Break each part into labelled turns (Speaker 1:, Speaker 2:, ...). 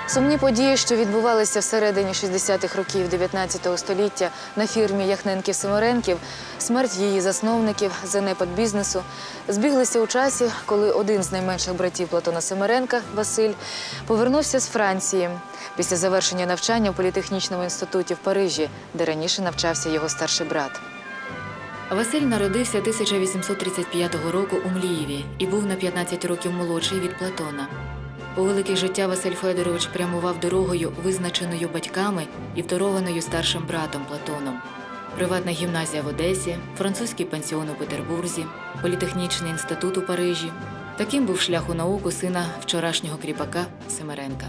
Speaker 1: Сумні події, що відбувалися всередині 60-х років 19 століття на фірмі Яхненків-Симиренків, смерть її засновників, занепад бізнесу, збіглися у часі, коли один з найменших братів Платона Симиренка, Василь, повернувся з Франції після завершення навчання в політехнічному інституті в Парижі, де раніше навчався його старший брат. Василь народився 1835 року у Млієві і був на 15 років молодший від Платона. У велике життя Василь Федорович прямував дорогою, визначеною батьками і второваною старшим братом Платоном. Приватна гімназія в Одесі, французький пансіон у Петербурзі, політехнічний інститут у Парижі. Таким був шлях у науку сина вчорашнього кріпака Симиренка.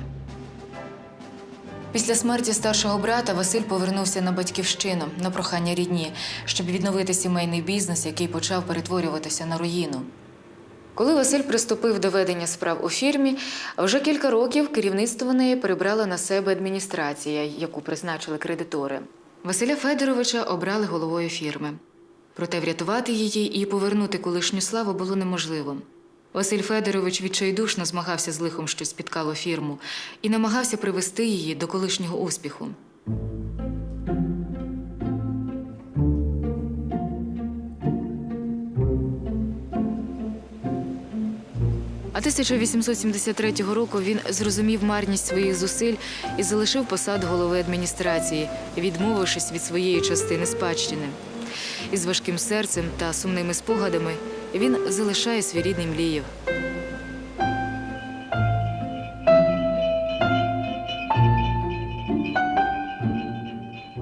Speaker 1: Після смерті старшого брата Василь повернувся на батьківщину, на прохання рідні, щоб відновити сімейний бізнес, який почав перетворюватися на руїну. Коли Василь приступив до ведення справ у фірмі, вже кілька років керівництво неї перебрала на себе адміністрація, яку призначили кредитори. Василя Федоровича обрали головою фірми. Проте врятувати її і повернути колишню славу було неможливо. Василь Федорович відчайдушно змагався з лихом, що спіткало фірму, і намагався привести її до колишнього успіху. А 1873 року він зрозумів марність своїх зусиль і залишив посаду голови адміністрації, відмовившись від своєї частини спадщини. Із важким серцем та сумними спогадами він залишає свій рідний Мліїв.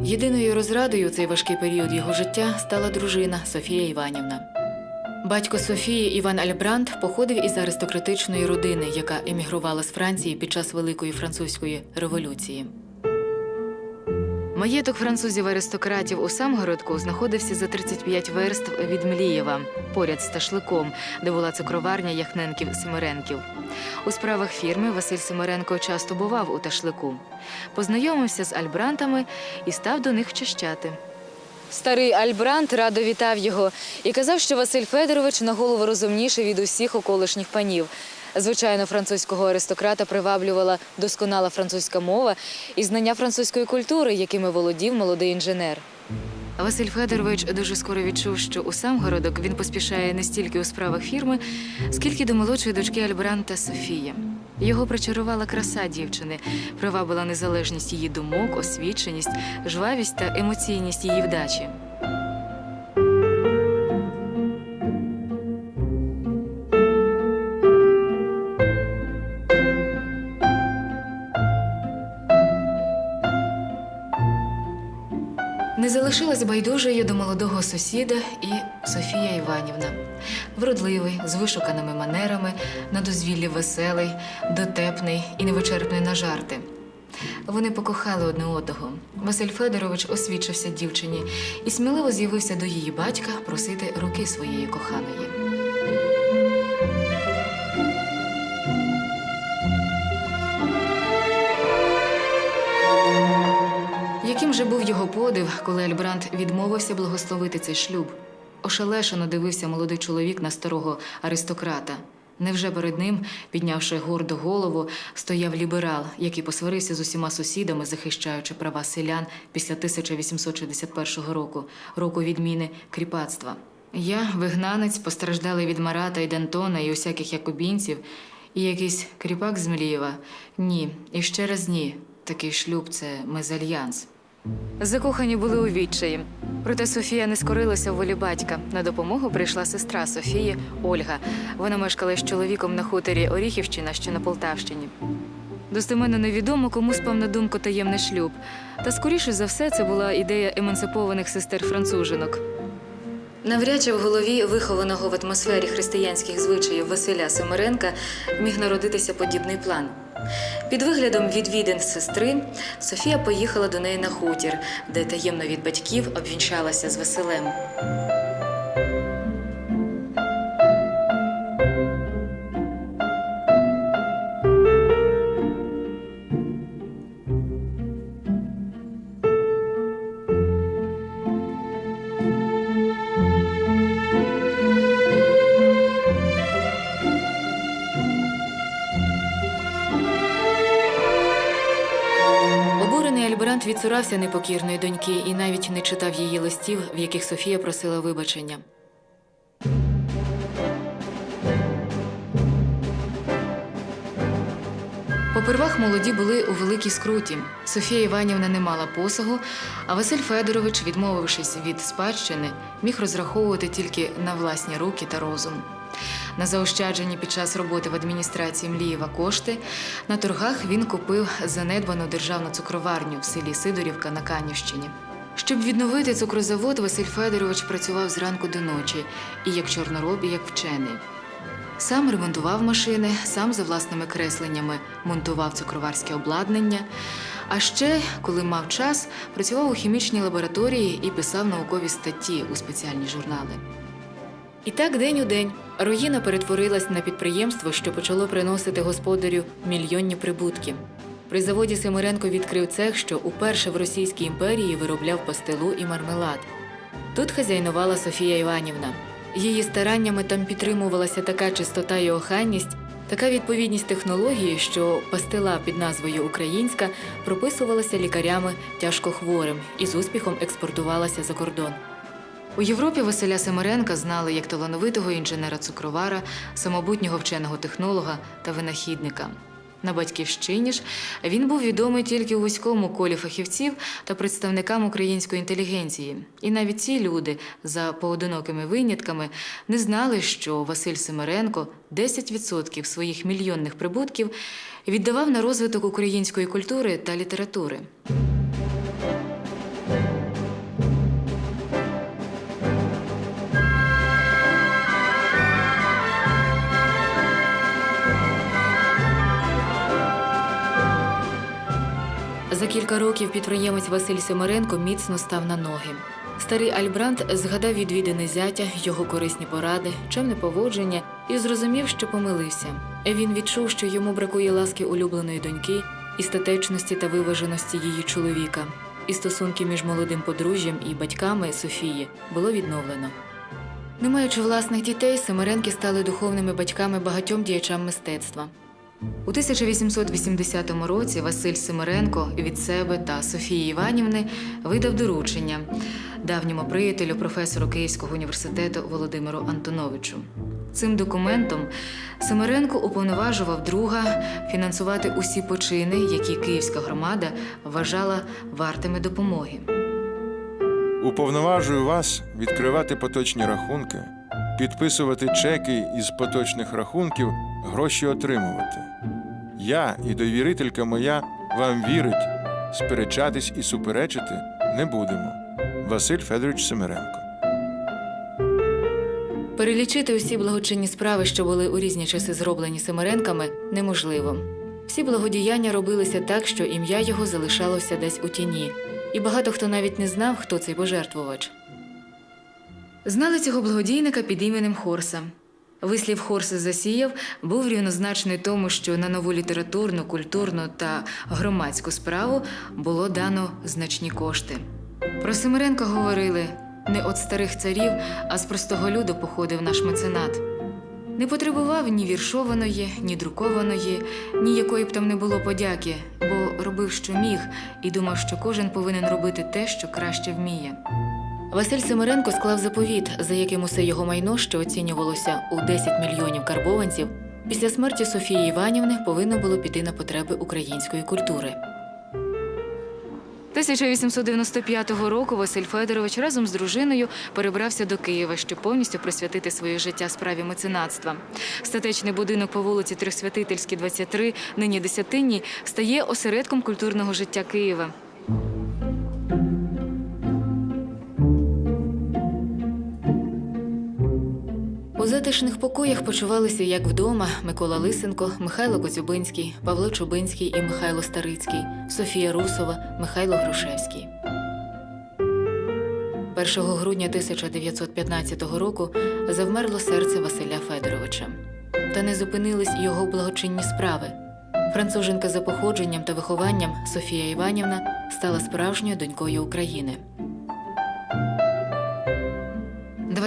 Speaker 1: Єдиною розрадою у цей важкий період його життя стала дружина Софія Іванівна. Батько Софії Іван Альбрант походив із аристократичної родини, яка емігрувала з Франції під час Великої французької революції. Маєток французів-аристократів у Самгородку знаходився за 35 верст від Млієва, поряд з Ташликом, де була цукроварня Яхненків-Симиренків. У справах фірми Василь Симиренко часто бував у Ташлику. Познайомився з Альбрантами і став до них вчащати. Старий Альбрант радо вітав його і казав, що Василь Федорович на голову розумніший від усіх околишніх панів. Звичайно, французького аристократа приваблювала досконала французька мова і знання французької культури, якими володів молодий інженер. Василь Федорович дуже скоро відчув, що у Самгородок він поспішає не стільки у справах фірми, скільки до молодшої дочки Альбранта Софії. Його причарувала краса дівчини, привабила незалежність її думок, освіченість, жвавість та емоційність її вдачі. Не залишилась байдужою до молодого сусіда і Софія Іванівна. Вродливий, з вишуканими манерами, на дозвіллі веселий, дотепний і невичерпний на жарти. Вони покохали одне одного. Василь Федорович освідчився дівчині і сміливо з'явився до її батька просити руки своєї коханої. Яким же був його подив, коли Альбрант відмовився благословити цей шлюб? Ошелешено дивився молодий чоловік на старого аристократа. Невже перед ним, піднявши гордо голову, стояв ліберал, який посварився з усіма сусідами, захищаючи права селян після 1861 року, року відміни кріпацтва. Я, вигнанець, постраждалий від Марата і Д'Антона і усяких якобінців, і якийсь кріпак з Млієва? Ні, і ще раз ні. Такий шлюб – це мезальянс. Закохані були у відчаї. Проте Софія не скорилася в волі батька. На допомогу прийшла сестра Софії – Ольга. Вона мешкала з чоловіком на хуторі Оріхівщина, що на Полтавщині. Достеменно невідомо, кому спав на думку таємний шлюб. Та скоріше за все це була ідея емансипованих сестер-францужинок. Навряд чи в голові вихованого в атмосфері християнських звичаїв Василя Симиренка міг народитися подібний план. Під виглядом відвідин сестри Софія поїхала до неї на хутір, де таємно від батьків обвінчалася з Василем. Альбрант відцурався непокірної доньки і навіть не читав її листів, в яких Софія просила вибачення. Попервах молоді були у великій скруті. Софія Іванівна не мала посагу, а Василь Федорович, відмовившись від спадщини, міг розраховувати тільки на власні руки та розум. На заощаджені під час роботи в адміністрації Млієва кошти на торгах він купив занедбану державну цукроварню в селі Сидорівка на Канівщині. Щоб відновити цукрозавод, Василь Федорович працював зранку до ночі і як чорнороб, і як вчений. Сам ремонтував машини, сам за власними кресленнями монтував цукроварське обладнання, а ще, коли мав час, працював у хімічній лабораторії і писав наукові статті у спеціальні журнали. І так день у день руїна перетворилась на підприємство, що почало приносити господарю мільйонні прибутки. При заводі Семеренко відкрив цех, що уперше в Російській імперії виробляв пастилу і мармелад. Тут хазяйнувала Софія Іванівна. Її стараннями там підтримувалася така чистота і охайність, така відповідність технології, що пастила під назвою «Українська» прописувалася лікарями тяжкохворим і з успіхом експортувалася за кордон. У Європі Василя Семеренка знали як талановитого інженера-цукровара, самобутнього вченого технолога та винахідника. На батьківщині ж він був відомий тільки у вузькому колі фахівців та представникам української інтелігенції. І навіть ці люди, за поодинокими винятками, не знали, що Василь Семеренко 10% своїх мільйонних прибутків віддавав на розвиток української культури та літератури. За кілька років підприємець Василь Семеренко міцно став на ноги. Старий Альбрант згадав відвідини зятя, його корисні поради, чемне поводження і зрозумів, що помилився. Він відчув, що йому бракує ласки улюбленої доньки, і статечності та виваженості її чоловіка. І стосунки між молодим подружжям і батьками Софії було відновлено. Не маючи власних дітей, Семеренки стали духовними батьками багатьом діячам мистецтва. У 1880 році Василь Семеренко від себе та Софії Іванівни видав доручення давньому приятелю, професору Київського університету Володимиру Антоновичу. Цим документом Семеренко уповноважував друга фінансувати усі почини, які київська громада вважала вартими допомоги.
Speaker 2: Уповноважую вас відкривати поточні рахунки, підписувати чеки із поточних рахунків, гроші отримувати. Я і довірителька моя вам вірить, сперечатись і суперечити не будемо. Василь Федорович Семеренко.
Speaker 1: Перелічити усі благочинні справи, що були у різні часи зроблені Семеренками, неможливо. Всі благодіяння робилися так, що ім'я його залишалося десь у тіні. І багато хто навіть не знав, хто цей пожертвувач. Знали цього благодійника під іменем Хорса. Вислів «Хорса засіяв» був рівнозначний тому, що на нову літературну, культурну та громадську справу було дано значні кошти. Про Семеренка говорили: не від старих царів, а з простого люду походив наш меценат. Не потребував ні віршованої, ні друкованої, ні якої б там не було подяки, бо робив, що міг, і думав, що кожен повинен робити те, що краще вміє. Василь Семеренко склав заповіт, за яким усе його майно, що оцінювалося у 10 мільйонів карбованців, після смерті Софії Іванівни повинно було піти на потреби української культури. 1895 року Василь Федорович разом з дружиною перебрався до Києва, щоб повністю присвятити своє життя справі меценатства. Статечний будинок по вулиці Трьохсвятительській, 23, нині Десятинній, стає осередком культурного життя Києва. У затишних покоях почувалися, як вдома, Микола Лисенко, Михайло Коцюбинський, Павло Чубинський і Михайло Старицький, Софія Русова, Михайло Грушевський. 1 грудня 1915 року завмерло серце Василя Федоровича. Та не зупинились його благочинні справи. Француженка за походженням та вихованням Софія Іванівна стала справжньою донькою України.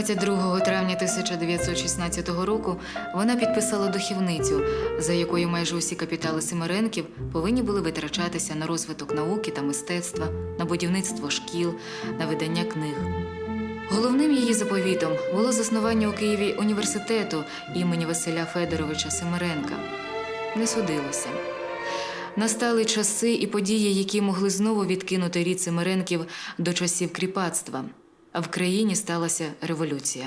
Speaker 1: 22 травня 1916 року вона підписала дохівницю, за якою майже усі капітали Симиренків повинні були витрачатися на розвиток науки та мистецтва, на будівництво шкіл, на видання книг. Головним її заповітом було заснування у Києві університету імені Василя Федоровича Симиренка. Не судилося. Настали часи і події, які могли знову відкинути рід Симиренків до часів кріпацтва. А в країні сталася революція.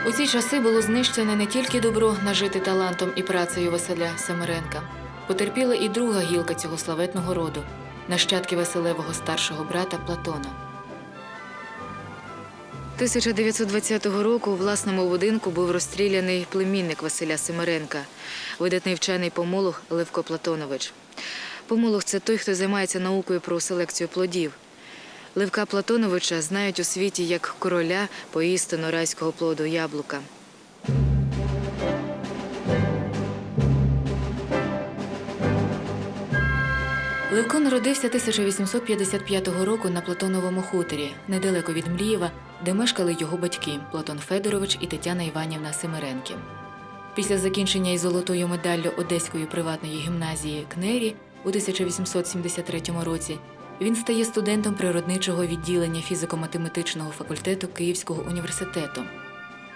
Speaker 1: У ці часи було знищене не тільки добро, нажите талантом і працею Василя Симиренка. Потерпіла і друга гілка цього славетного роду – нащадки Василевого старшого брата Платона. 1920 року у власному будинку був розстріляний племінник Василя Симиренка, видатний вчений-помолог Левко Платонович. Помолог – це той, хто займається наукою про селекцію плодів. Левка Платоновича знають у світі як короля поістину райського плоду яблука. Левко народився 1855 року на Платоновому хуторі, недалеко від Млієва, де мешкали його батьки Платон Федорович і Тетяна Іванівна Симиренки. Після закінчення із золотою медаллю Одеської приватної гімназії КНЕРІ у 1873 році він стає студентом природничого відділення фізико-математичного факультету Київського університету.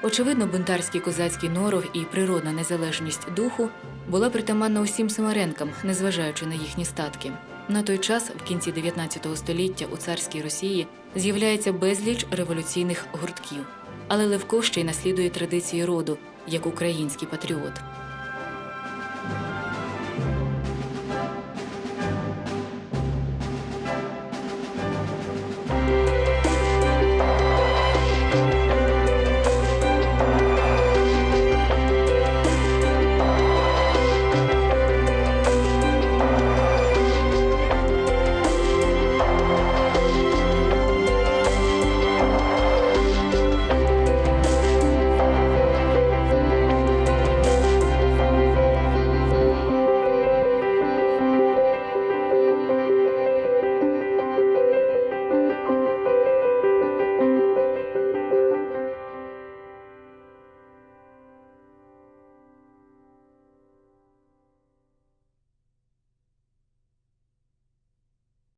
Speaker 1: Очевидно, бунтарський козацький норов і природна незалежність духу була притаманна усім Симиренкам, незважаючи на їхні статки. На той час, в кінці 19 століття, у царській Росії з'являється безліч революційних гуртків. Але Левко ще й наслідує традиції роду, як український патріот.